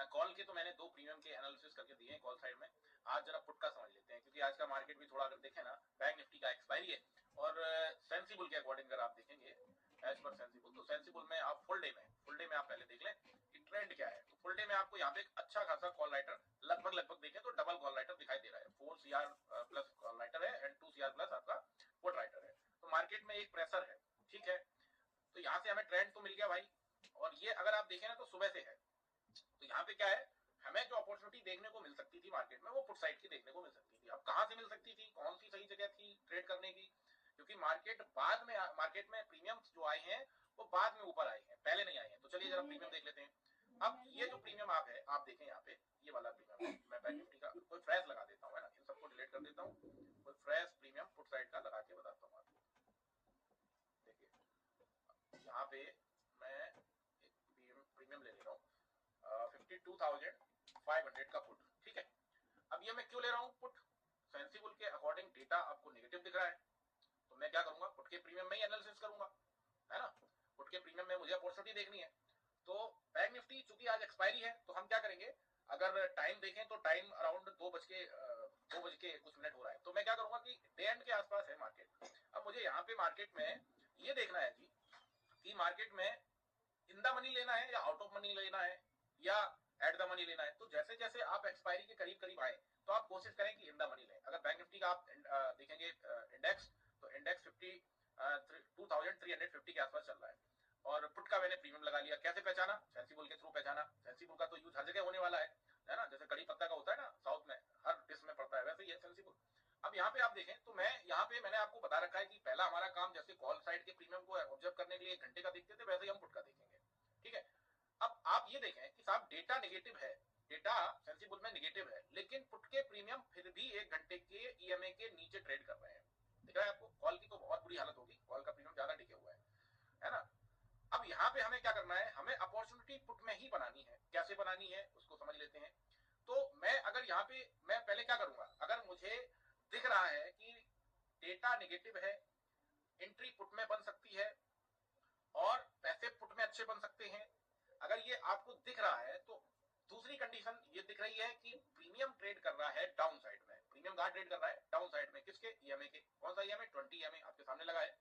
Call के तो मैंने 2 प्रीमियम के एनालिसिस करके दिए हैं कॉल साइड में। आज जरा पुट का समझ लेते हैं, क्योंकि आज का मार्केट भी थोड़ा अगर देखें ना, बैंक निफ्टी का एक्सपायरी है और सेंसिबल के अकॉर्डिंग अगर आप देखेंगे एज पर सेंसिबल, तो सेंसिबल में आप फुल डे में आप पहले देख लें कि ट्रेंड क्या है। तो फुल डे में आपको यहाँ पे एक अच्छा खासा कॉल राइटर लगभग देखें तो डबल कॉल राइटर दिखाई दे रहा है। 4 CR प्लस कॉल राइटर है एंड 2 CR प्लस आपका पुट राइटर है। तो मार्केट में एक प्रेशर है, ठीक है। तो यहाँ से हमें ट्रेंड तो मिल गया भाई, और ये अगर आप देखें ना तो सुबह से है। तो यहाँ पे क्या है, हमें जो अपॉर्चुनिटी देखने को मिल सकती थी मार्केट में, वो पुट साइड की देखने को मिल सकती थी। अब कहां से मिल सकती थी, कौन सी सही जगह थी ट्रेड करने की, क्योंकि मार्केट में प्रीमियम्स जो आए हैं वो बाद में ऊपर आए हैं, पहले नहीं आए हैं। तो चलिए जरा प्रीमियम देख लेते हैं। अब ये जो प्रीमियम आप है, आप देखें यहाँ पे ये वाला प्रीमियम है। मैं बैंक निफ्टी का कोई फ्रेश लगा देता हूँ, है ना, इन सबको डिलीट कर देता हूँ, कोई फ्रेश प्रीमियम पुट साइड का लगा के बताता हूँ आपको। देखिए यहाँ पे मैं एक प्रीमियम ले रहा हूँ 52,500 का पुट, ठीक है। अब ये मैं क्यों ले रहा हूँ पुट, सेंसिबल के अकॉर्डिंग डेटा आपको नेगेटिव दिख रहा है, तो मैं क्या करूंगा, पुट के प्रीमियम में ही एनालिसिस करूंगा, है ना। पुट के प्रीमियम में मुझे अपॉर्चुनिटी देखनी है। तो बैंक निफ्टी चूंकि आज एक्सपायरी है, तो हम क्या करेंगे, अगर टाइम देखें तो टाइम अराउंड 2 बज के कुछ मिनट हो रहा है। तो मैं क्या करूंगा कि डे एंड के आसपास है मार्केट। अब मुझे यहाँ पे मार्केट में ये देखना है जी कि मार्केट में इन द मनी लेना है या आउट ऑफ मनी लेना है या एट द मनी लेना है। तो जैसे जैसे आप एक्सपायरी के करीब करीब आए तो आप कोशिश करें कि इन द मनी लें। अगर बैंक निफ्टी का आप देखेंगे इंडेक्स, तो इंडेक्स 2350 के आसपास चल रहा है, और पुट का मैंने प्रीमियम लगा लिया। कैसे पहचाना, सेंसिबल के थ्रू पहचाना। सेंसिबल का तो यूज हर जगह होने वाला है ना, जैसे कड़ी पत्ता का होता है ना साउथ में, हर डिश में पड़ता है, वैसे ही है सेंसिबल। अब यहाँ पे आप देखें तो मैं यहाँ पे मैंने आपको बता रखा है कि पहला हमारा काम जैसे कॉल साइड के प्रीमियम को ऑब्जर्व करने के लिए 1 घंटे का देखते थे, वैसे ही हम पुट का देखेंगे, ठीक है। अब आप ये देखें कि साहब डेटा नेगेटिव है, डेटा सेंसिबल में नेगेटिव है, लेकिन पुट के प्रीमियम फिर भी 1 घंटे के ईएमए के नीचे ट्रेड कर रहे हैं। दिख रहा है आपको, कॉल की तो बहुत बुरी हालत होगी, कॉल का प्रीमियम ज्यादा टिके हुआ है ना। अब यहाँ पे हमें क्या करना है, हमें अपॉर्चुनिटी पुट में ही बनानी है। कैसे बनानी है उसको समझ लेते हैं। तो मैं अगर यहाँ पे मैं पहले क्या करूंगा, अगर मुझे दिख रहा है कि डेटा नेगेटिव है, एंट्री पुट में बन सकती है और पैसे पुट में अच्छे बन सकते हैं, अगर ये आपको दिख रहा है, तो दूसरी कंडीशन ये दिख रही है कि प्रीमियम ट्रेड कर रहा है डाउन साइड में। प्रीमियम कहां ट्रेड कर रहा है, डाउन साइड में, किसके, ईएमए के। कौन सा ईएमए, 20 ईएमए आपके सामने लगा है,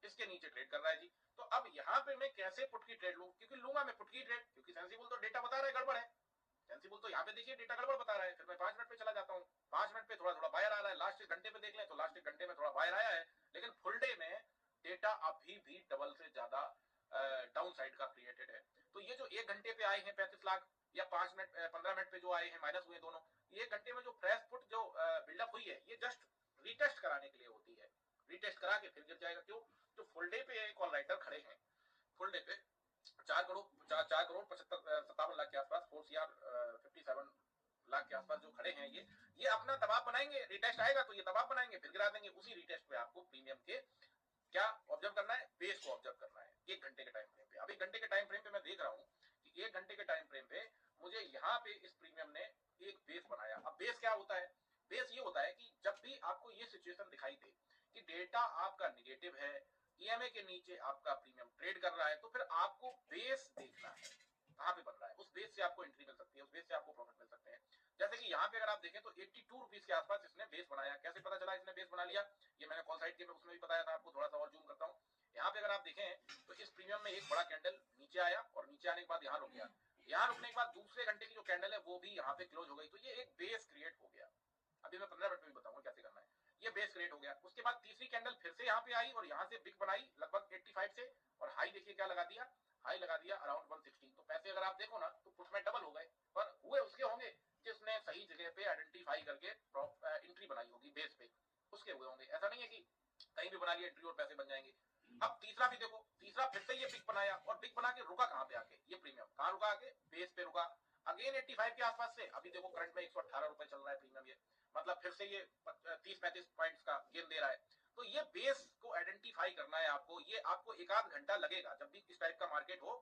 इसके नीचे ट्रेड कर रहा है जी। तो अब यहाँ पे मैं कैसे पुट की ट्रेड लूं, क्योंकि लूंगा मैं पुट की ट्रेड, क्योंकि सेंसिबल तो डेटा बता रहा है गड़बड़ है। सेंसिबल तो यहाँ पे देखिए डेटा गड़बड़ बता रहा है। फिर मैं 5 मिनट पे चला जाता हूँ, 5 मिनट पे थोड़ा थोड़ा बायर आ रहा है। लास्ट 1 घंटे पे देख लें तो लास्ट 1 घंटे में थोड़ा बायर आया है, लेकिन फुल डे में डेटा अभी भी डबल से ज्यादा डाउन साइड का क्रिएटेड है। तो ये जो 1 घंटे पे आए हैं 35 लाख, या 5 मिनट 15 मिनट पे जो आए हैं माइनस हुए दोनों, ये 1 घंटे में जो फ्रेश पुट जो बिल्डअप हुई है, ये जस्ट रीटेस्ट कराने के लिए होती है। रीटेस्ट करा के फिर गिर जाएगा। क्यों, जो फुल डे पे कॉल राइटर खड़े हैं, फुल डे पे 4 करोड़ 57 लाख के आसपास, 4 CR 57 लाख के आसपास जो खड़े हैं, ये अपना दबाव बनाएंगे। रिटेस्ट आएगा तो ये दबाव बनाएंगे, फिर गिरा देंगे। उसी रिटेस्ट पे आपको प्रीमियम के क्या ऑब्जर्व करना है, बेस को ऑब्जर्व करना है 1 घंटे के टाइम फ्रेम पे। अब 1 घंटे के टाइम फ्रेम पे मैं देख रहा हूं कि 1 घंटे के टाइम फ्रेम पे मुझे यहाँ पे इस प्रीमियम ने एक बेस बनाया। अब बेस क्या होता है, बेस ये होता है कि जब भी आपको ये सिचुएशन दिखाई दे कि डेटा आपका निगेटिव है, ईएमए के नीचे आपका प्रीमियम ट्रेड कर रहा है, तो फिर आपको बेस देखना है कहां पे बन रहा है। उस बेस से आपको एंट्री मिल सकती है, उस बेस से आपको प्रॉफिट मिल सकते हैं। जैसे कि यहाँ पे अगर आप देखें तो 82 रुपीज के आसपास इसने बेस बनाया। कैसे पता चला इसने बेस बना लिया, ये मैंने कॉल साइड के में उसमें भी बताया था आपको। थोड़ा सा और जूम करता हूँ। यहाँ पे अगर आप देखें तो इस प्रीमियम में एक बड़ा कैंडल नीचे आया, और नीचे आने के बाद यहाँ रुक गया। यहाँ रुकने के बाद दूसरे घंटे की जो कैंडल है वो भी यहाँ पे क्लोज हो गई। तो ये एक बेस क्रिएट हो गया। अभी मैं 15 मिनट में भी बताऊंगा कैसे करना है। ये बेस क्रिएट हो गया। उसके बाद तीसरी कैंडल फिर से यहाँ पे आई और यहाँ से बिग बनाई लगभग 85 से, और हाई देखिए क्या लगा दिया, हाई लगा दिया अराउंड 116। तो पैसे अगर आप देखो ना तो पुट में डबल हो गए, पर हुए उसके होंगे जिसने सही जगह पे आइडेंटिफाई करके एंट्री बनाई होगी बेस पे, उसके हुए होंगे। ऐसा नहीं है कि कहीं भी बना लिया एंट्री और पैसे बन जाएंगे। अब तीसरा भी देखो, तीसरा फिर से ये बिग बनाया, और बिग बना के रुका कहां पे आके, ये प्रीमियम कहां रुका, आके बेस पे रुका अगेन 85 के आसपास से। अभी देखो करंट में 118 रुपए चल रहा है प्रीमियम, ये मतलब फिर से ये 30-35 पॉइंट्स का गेन दे रहा है। तो ये बेस को आइडेंटिफाई करना है आपको। ये आपको 1 आध घंटा लगेगा जब भी इस टाइप का मार्केट हो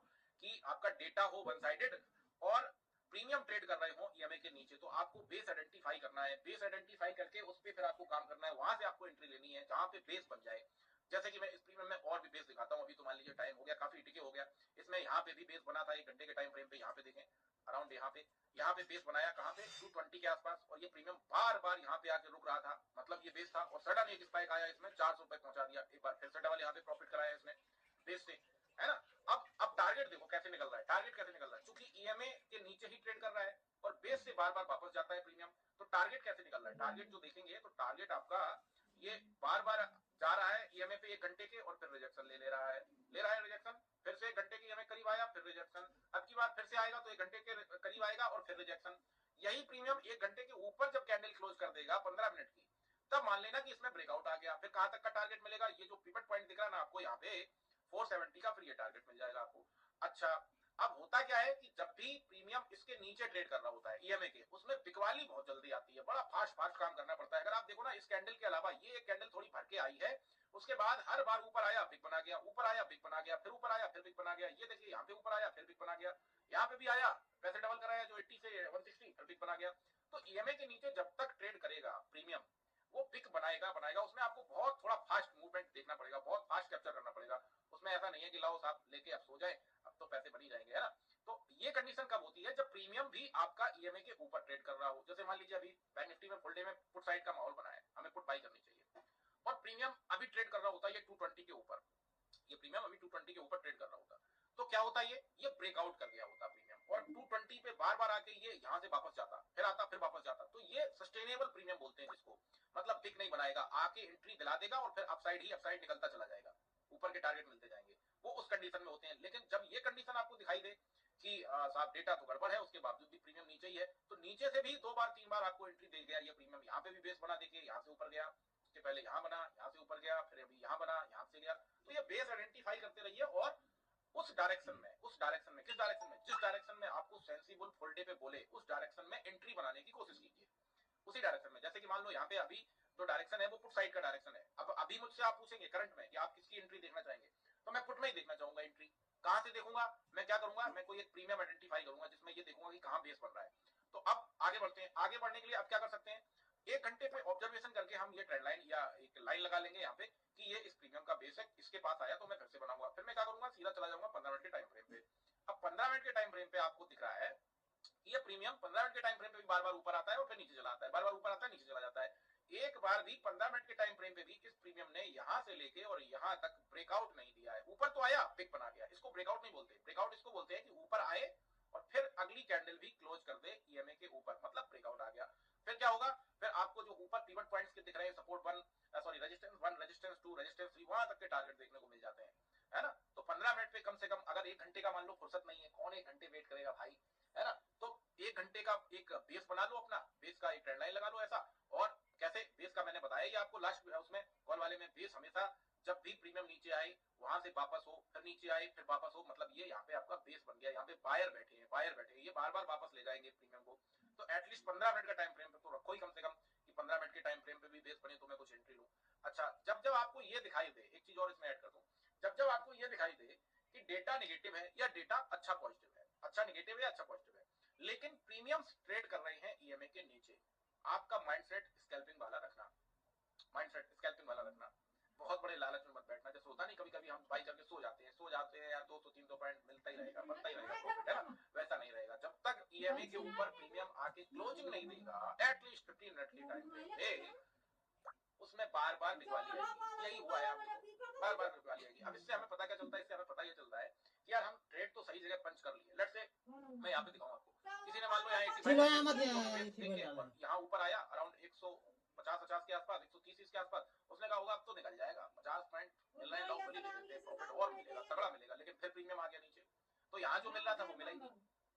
कि आपका डेटा हो वन साइडेड और प्रीमियम ट्रेड कर रहे हो ईएमए के नीचे। तो आपको बेस आइडेंटिफाई करना है। बेस आइडेंटिफाई करके उस पर फिर आपको काम करना है, वहां से आपको एंट्री लेनी है जहां पे बेस बन जाए। जैसे कि मैं इस प्रीमियम में और भी बेस दिखाता हूं। अभी तो मान लीजिए टाइम हो गया, काफी टिके हो गया। इसमें यहाँ पे भी बेस बना था 1 घंटे के टाइम फ्रेम पे। यहाँ पे देखें अराउंड यहाँ पे बेस बनाया कहाँ पे 220 के आसपास, और ये प्रीमियम बार बार यहाँ पे आके रुक रहा था, मतलब ये बेस था, और सडन एक स्पाइक आया इसमें 400 रुपए पहुंचा दिया, एक बार फिर से डबल यहाँ पे प्रॉफिट कराया इसने बेस से, है ना। अब टारगेट देखो कैसे निकल रहा है, टारगेट कैसे निकल रहा है, क्योंकि ईएमए के नीचे ही ट्रेड कर रहा है और बेस से बार बार वापस जाता है प्रीमियम, तो टारगेट कैसे निकल रहा है, टारगेट जो देखेंगे तो टारगेट आपका ये बार बार जा रहा है ईएमए पे 1 घंटे के, और फिर रिजेक्शन ले रहा है रिजेक्शन, फिर से 1 घंटे के ईएमए करीब आया, फिर रिजेक्शन, अब की बार फिर से आएगा तो 1 घंटे के करीब आएगा और फिर रिजेक्शन। यही प्रीमियम 1 घंटे के ऊपर जब कैंडल क्लोज कर देगा 15 मिनट की, तब मान लेना कि इसमें ब्रेकआउट आ गया, फिर कहां तक का टारगेट मिलेगा, ये जो पिवट पॉइंट दिख रहा है ना आपको यहाँ पे 470 का, फिर ये टारगेट मिल जाएगा आपको। अच्छा, अब होता क्या है कि जब भी प्रीमियम इसके नीचे ट्रेड कर रहा होता है ईएमए के, उसमें बिकवाली बहुत जल्दी आती है, बड़ा फास्ट फास्ट काम करना पड़ता है। अगर आप देखो ना इस कैंडल के अलावा ये एक कैंडल थोड़ी भर के आई है, उसके बाद हर बार ऊपर आया बिग बना गया, ऊपर आया बिग बना गया, फिर ऊपर आया फिर बिग बना गया, ये देखिए यहाँ पे ऊपर आया फिर बिग बना गया, यहाँ पे भी आया पैसे डबल कराया जो 80 से 160 फिर बिग बना गया। तो ईएमए के नीचे जब तक ट्रेड करेगा प्रीमियम, वो पिक बनाएगा, उसमें आपको बहुत थोड़ा फास्ट मूवमेंट देखना पड़ेगा, बहुत फास्ट कैप्चर करना पड़ेगा, उसमें ऐसा नहीं है कि लाओ साहब लेके अब सो जाए, अब तो पैसे बन ही जाएंगे, है ना। तो ये कंडीशन कब होती है, जब प्रीमियम भी आपका ईएमए के ऊपर ट्रेड कर रहा हो। जैसे मान लीजिए अभी बैंक निफ्टी में फुल डे में पुट साइड का माहौल बना है, हमें पुट बाई करनी चाहिए, और प्रीमियम अभी ट्रेड कर रहा होता है ये 220 के ऊपर, ये प्रीमियम अभी 220 के ऊपर ट्रेड कर रहा होता, तो क्या होता है ये ब्रेकआउट कर गया होता प्रीमियम, और 220 पे बार बार आके ये यहाँ से वापस जाता, फिर आता फिर वापस जाता, तो ये सस्टेनेबल प्रीमियम बोलते हैं जिसको, मतलब पिक नहीं बनाएगा, आके एंट्री दिला देगा और फिर अपसाइड ही अपसाइड निकलता चला जाएगा, ऊपर के टारगेट मिलते जाएंगे, वो उस कंडीशन में होते हैं। लेकिन जब ये कंडीशन आपको दिखाई दे कि साहब डेटा तो गड़बड़ है, उसके बावजूद भी प्रीमियम नीचे ही है, तो नीचे से भी 2 बार 3 बार आपको एंट्री दे गया ये प्रीमियम, यहाँ पे भी बेस बना देके यहाँ से ऊपर गया, उसके पहले यहाँ बना, यहाँ से ऊपर गया, फिर अभी यहाँ बना, यहाँ से गया, तो ये बेस आइडेंटिफाई करते रहिए, और उस डायरेक्शन में किस डायरेक्शन में, जिस डायरेक्शन में आपको सेंसिबल फुल डे पे बोले उस डायरेक्शन में एंट्री बनाने की कोशिश कीजिए, उसी डायरेक्शन में। जैसे कि मान लो यहाँ पे अभी जो डायरेक्शन है वो पुट साइड का डायरेक्शन है, अब अभी मुझसे आप पूछेंगे करंट में कि आप किसकी एंट्री देखना चाहेंगे, तो मैं पुट में ही देखना चाहूंगा एंट्री। कहां से देखूंगा, मैं क्या करूंगा, मैं कोई एक प्रीमियम आइडेंटिफाई करूंगा जिसमें ये देखूंगा कि कहां बेस बन रहा है। तो अब आगे बढ़ते हैं, आगे बढ़ने के लिए अब क्या कर सकते हैं, 1 घंटे पे ऑब्जर्वेशन करके हम ये ट्रेंड लाइन या एक लाइन लगा लेंगे यहाँ पे कि ये इस प्रीमियम का बेस है, इसके पास आया तो मैं फिर से बनाऊंगा, फिर मैं क्या करूंगा सीधा चला जाऊंगा 15 मिनट के टाइम फ्रेम पे। अब 15 मिनट के टाइम फ्रेम पे आपको दिख रहा है ये प्रीमियम 15 मिनट के टाइम फ्रेम पे भी बार बार ऊपर आता है और फिर नीचे चला आता है, बार बार ऊपर आता है नीचे चला जाता है। एक बार भी 15 मिनट के टाइम फ्रेम पे भी इस प्रीमियम ने यहां से लेके और यहां तक ब्रेकआउट नहीं दिया है, ऊपर तो आया पिक बना गया, इसको ब्रेकआउट नहीं बोलते, ब्रेकआउट इसको बोलते हैं कि ऊपर आए और फिर अगली कैंडल भी क्लोज कर दे ईएमए के ऊपर, मतलब ब्रेकआउट आ गया। फिर क्या होगा, फिर आपको जो ऊपर पिवट पॉइंट्स के दिख रहे हैं, support 1 sorry resistance 1 resistance 2 resistance 3 वहां तक के टारगेट देखने को मिल जाते हैं, है ना। तो 15 मिनट पे कम से कम, अगर 1 घंटे का मान लो फुर्सत नहीं है, कौन 1 घंटे वेट करेगा भाई, है ना, तो 1 घंटे का एक बेस बना लो, अपना बेस का एक ट्रेंड लाइन लगा लो ऐसा। और कैसे बेस का मैंने बताया ही आपको लास्ट उसमें कॉल वाले में, बेस हमेशा जब भी प्रीमियम नीचे आए वहां से वापस हो, फिर नीचे आए फिर वापस हो, मतलब ये यहाँ पे आपका बेस बन गया, यहाँ पे बायर बैठे हैं, ये बार बार वापस ले जाएंगे प्रीमियम को। तो एटलीस्ट 15 मिनट का टाइम फ्रेम पे तो रखो ही कम से कम, कि 15 मिनट के टाइम फ्रेम पे भी बेस बने तो मैं कुछ एंट्री लूं। अच्छा, जब जब आपको ये दिखाई दे, एक चीज और इसमें ऐड कर दूं, जब जब आपको ये दिखाई दे कि डेटा नेगेटिव है या डेटा अच्छा पॉजिटिव है, अच्छा नेगेटिव है अच्छा पॉजिटिव है, लेकिन प्रीमियम्स ट्रेड कर रहे हैं ईएमए के नीचे, आपका माइंडसेट स्कैल्पिंग वाला रखना, बहुत बड़े लालच में मत बैठना। जैसे होता नहीं कभी कभी हम बाई करके सो जाते हैं यार, 200-300 पॉइंट मिलता ही रहेगा, बनता ही रहेगा प्रॉफिट, है ना, वैसा नहीं रहेगा। जब तक ईएमए के ऊपर प्रीमियम आके क्लोजिंग नहीं देगा एटलीस्ट 15 मिनट की टाइम पे, उसमें बार बार बिकवाली आएगी, यही हुआ है आपको, बार बार बिकवाली आएगी। अब इससे हमें पता क्या चलता है, इससे हमें पता ये चलता है कि यार हम ट्रेड तो सही जगह पंच कर लिए। लेट्स से मैं यहाँ पे दिखाऊं आपको, किसी ने मान लो यहाँ यहाँ ऊपर आया अराउंड 150 के आसपास, 130 के आसपास, उसने कहा होगा अब तो निकल जाएगा, 50 पॉइंट मिल रहे हैं, लोग बड़ी प्रॉफिट और मिलेगा, तगड़ा मिलेगा, लेकिन फिर प्रीमियम आ गया नीचे, तो यहाँ जो मिल रहा था वो मिला ही नहीं,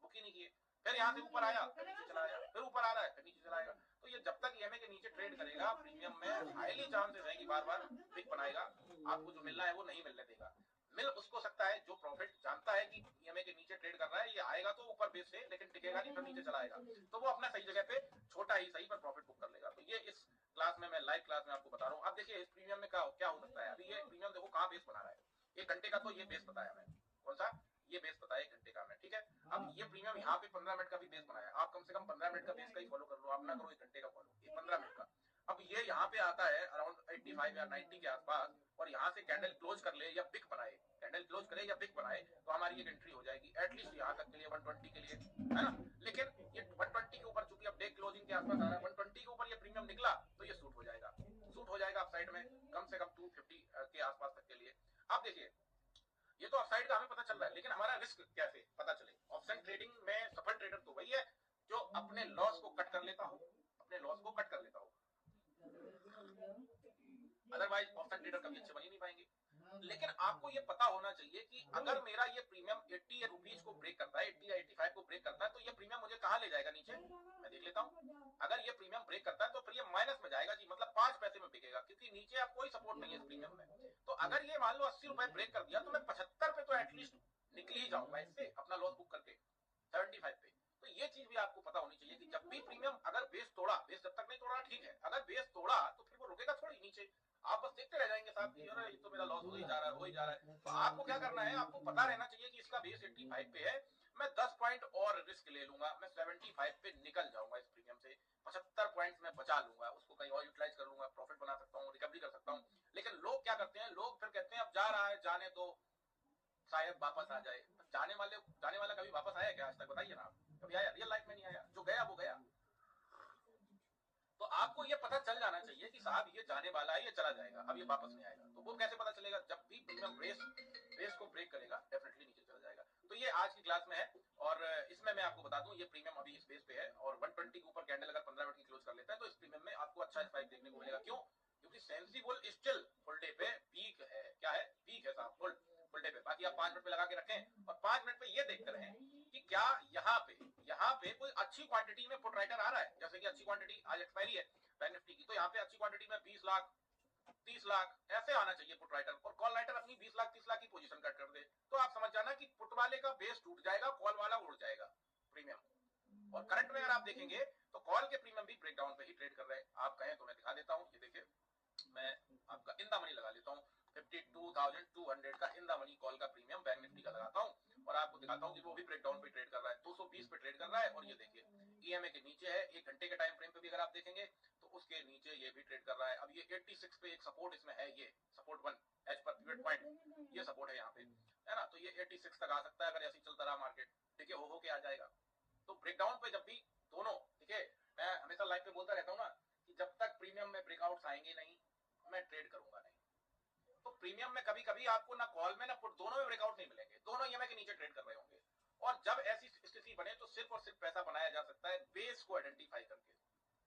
बुक ही नहीं किए, फिर यहाँ से ऊपर आया फिर नीचे चला आया, फिर ऊपर आ रहा है फिर नीचे चला आएगा। तो ये जब तक ईएमए के नीचे ट्रेड करेगा प्रीमियम में हाईली चांसेस है कि बार बार पिक बनाएगा, आपको जो मिलना है वो नहीं मिलने देगा। मिल उसको सकता है जो प्रॉफिट जानता है कि ईएमए के नीचे ट्रेड कर रहा है, ये आएगा तो ऊपर बेस से, लेकिन टिकेगा नहीं, फिर नीचे चला आएगा, तो वो अपना सही जगह पे छोटा ही सही पर प्रॉफिट बुक कर लेगा। तो ये इस क्लास में मैं लाइव क्लास में आपको बता रहा हूँ। अब देखिए इस प्रीमियम में क्या हो सकता है, अभी ये प्रीमियम देखो कहाँ बेस बना रहा है, 1 घंटे का तो ये बेस बताया मैं, कौन सा ये बेस बताया 1 घंटे का मैं, ठीक है। अब ये प्रीमियम यहाँ पे 15 मिनट का भी बेस बनाया, आप कम से कम 15 मिनट का बेस का ही फॉलो कर लो, आप ना करो 1 घंटे का फॉलो, ये 15 मिनट का। अब ये यहाँ पे आता है अराउंड 85 या 90 के आसपास, और यहाँ से कैंडल क्लोज कर ले या बिग बनाए, कैंडल क्लोज करे या बिग बनाए, तो हम हमारी एक एंट्री हो जाएगी एटलीस्ट यहाँ तक के लिए 120 के लिए, है ना। लेकिन ये 120 के ऊपर चूंकि अब डे क्लोजिंग के आसपास आ रहा है, 120 के ऊपर ये प्रीमियम निकला तो ये सूट हो जाएगा अपसाइड में कम से कम 250 के आसपास तक के लिए। अब देखिए ये तो अपसाइड का हमें पता चल रहा है, लेकिन हमारा रिस्क कैसे पता चले। ऑप्शन ट्रेडिंग में सफल ट्रेडर तो वही है जो अपने लॉस को कट कर लेता हो, अदरवाइज ऑप्शन ट्रेडर कभी अच्छे बन ही नहीं पाएंगे। लेकिन आपको ये पता होना चाहिए कि अगर मेरा ये प्रीमियम 80 रुपीज को ब्रेक करता है, 80 या 85 को ब्रेक करता है, तो ये प्रीमियम मुझे कहां ले जाएगा, नीचे। मैं देख लेता हूं, अगर ये प्रीमियम ब्रेक करता है तो फिर ये माइनस में जाएगा जी, मतलब 5 पैसे में बिकेगा, क्योंकि नीचे अब कोई सपोर्ट नहीं है इस प्रीमियम में। तो अगर ये मान लो 80 रुपए ब्रेक कर दिया तो मैं 75 पे तो एटलीस्ट निकल ही जाऊंगा इससे, अपना लॉस बुक करके 75 पे। तो ये चीज भी आपको पता होनी चाहिए कि जब भी प्रीमियम अगर बेस तोड़ा, बेस जब तक नहीं तोड़ा ठीक है, अगर बेस तोड़ा तो फिर वो रुकेगा थोड़ी नीचे, आप बस देखते रह जाएंगे साहब कि अरे ये तो मेरा लॉस हो ही जा रहा है। तो आपको क्या करना है, आपको पता रहना चाहिए कि इसका बेस 85 पे है, मैं 10 पॉइंट और रिस्क ले लूंगा, मैं 75 पे निकल जाऊंगा इस प्रीमियम से, 75 पॉइंट्स में बचा लूंगा, उसको कहीं और यूटिलाइज कर लूंगा, प्रॉफिट बना सकता हूँ, रिकवरी कर सकता हूँ। लेकिन लोग क्या करते हैं, लोग फिर कहते हैं अब जा रहा है जाने दो, शायद वापस आ जाए। जाने वाला कभी वापस आया क्या आज तक, बताइए ना। कभी आया? रियल लाइफ में नहीं आया, जो गया वो गया। तो आपको ये पता चल जाना चाहिए कि साहब ये जाने वाला है, ये चला जाएगा, अब ये वापस नहीं आएगा। तो वो कैसे पता चलेगा, जब भी प्रीमियम बेस को ब्रेक करेगा डेफिनेटली नीचे चला जाएगा। तो ये आज की क्लास में है, और इसमें मैं आपको बता दूं ये प्रीमियम अभी इस बेस पे है, और 120 के ऊपर कैंडल अगर 15 मिनट की क्लोज कर लेता है तो इस प्रीमियम में आपको अच्छा स्पाइक देखने को मिलेगा। क्यों? क्योंकि सेंसिबल स्टिल फुल डे पे पीक है। क्या है? पीक है साहब, फुल डे पे। बाकी आप 5 मिनट पे लगा के रखें और 5 मिनट पे ये देखते रहें कि क्या यहाँ पे कोई अच्छी क्वांटिटी में पुट राइटर आ रहा है। जैसे कि अच्छी क्वांटिटी आज एक्सपायरी है बैंक निफ्टी की, तो यहाँ पे अच्छी क्वांटिटी में 20 लाख 30 लाख ऐसे आना चाहिए पुट राइटर, और कॉल राइटर अपनी 20 लाख 30 लाख की पोजीशन कट कर दे, तो आप समझ जाना कि पुट वाले का बेस टूट जाएगा, कॉल वाला उड़ जाएगा प्रीमियम। और करंट में अगर आप देखेंगे तो कॉल के प्रीमियम भी ब्रेकडाउन पे ही ट्रेड कर रहे हैं। आप कहें तो मैं दिखा देता हूं, ये देखिए मैं आपका इन द मनी लगा लेता हूं, 52,200 का इन द मनी कॉल का प्रीमियम बैंक निफ्टी का लगाता हूं, और आपको दिखाता हूं कि वो भी ब्रेकडाउन पे ट्रेड कर रहा है, 220 पे ट्रेड कर रहा है। और ये देखिए ईएमए के नीचे है, 1 घंटे के टाइम फ्रेम पे भी अगर आप देखेंगे तो उसके नीचे ये भी ट्रेड कर रहा है। अब ये 86 पे एक सपोर्ट इसमें है, ये सपोर्ट 1 एज पर पिवट पॉइंट, ये सपोर्ट है यहाँ पे, है ना। तो ये 86 तक आ सकता है अगर ऐसे चलता रहा मार्केट, ठीक है, हो के आ जाएगा। तो ब्रेकडाउन पे जब भी दोनों, ठीक है, मैं हमेशा लाइव पे बोलता रहता हूँ ना कि जब तक प्रीमियम में ब्रेकआउट्स आएंगे नहीं मैं ट्रेड करूंगा नहीं। तो प्रीमियम में कभी कभी आपको ना कॉल में ना पुट दोनों में ब्रेकआउट नहीं मिलेंगे, दोनों ईएमआई के नीचे ट्रेड कर रहे होंगे। और जब ऐसी स्थिति बने तो सिर्फ और सिर्फ पैसा बनाया जा सकता है बेस को आइडेंटिफाई करके,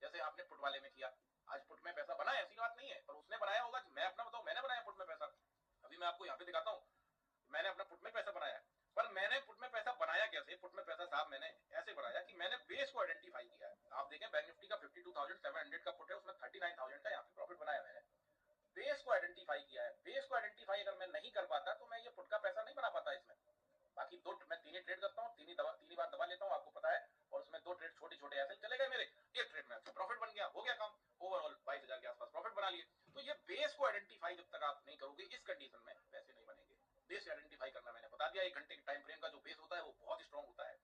जैसे आपने पुट वाले में किया। आज पुट में पैसा बना है ऐसी बात नहीं है, पर उसने बनाया होगा। मैं अपना बताऊं, मैंने बनाया पुट में पैसा, अभी मैं आपको यहाँ पे दिखाता हूँ, मैंने अपना पुट में पैसा बनाया। पर मैंने पुट में पैसा बनाया कैसे? पुट में पैसा साहब मैंने ऐसे बनाया कि मैंने बेस को आइडेंटिफाई किया है। आप देखें बैंक निफ्टी का 52,700 का पुट है, उसमें 39,000 का यहाँ पे प्रॉफिट बनाया मैंने। बेस को आइडेंटिफाई किया है। बेस को आइडेंटिफाई अगर मैं नहीं कर पाता तो मैं ये पुट का पैसा नहीं बना पाता इसमें। बाकी मैं 3 ही ट्रेड करता हूँ, 3 ही बार दबा लेता हूँ, आपको पता है। और उसमें 2 ट्रेड छोटे छोटे ऐसे चले गए मेरे, एक ट्रेड में अच्छा प्रॉफिट बन गया, हो गया काम, ओवरऑल 22,000 के आसपास प्रॉफिट बना लिए। तो ये बेस को आइडेंटिफाई जब तक आप नहीं करोगे इस कंडीशन में पैसे नहीं बनेंगे। बेस आइडेंटिफाई करना मैंने बता दिया, 1 घंटे के टाइम फ्रेम का जो बेस होता है वो बहुत स्ट्रॉन्ग होता है,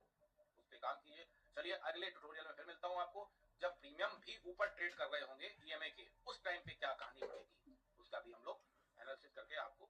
उस पर काम कीजिए। चलिए अगले ट्यूटोरियल में फिर मिलता हूँ आपको, जब प्रीमियम भी ऊपर ट्रेड कर रहे होंगे ईएमआई के, उस टाइम पे क्या कहानी बढ़ेगी उसका भी हम लोग एनालिसिस करके आपको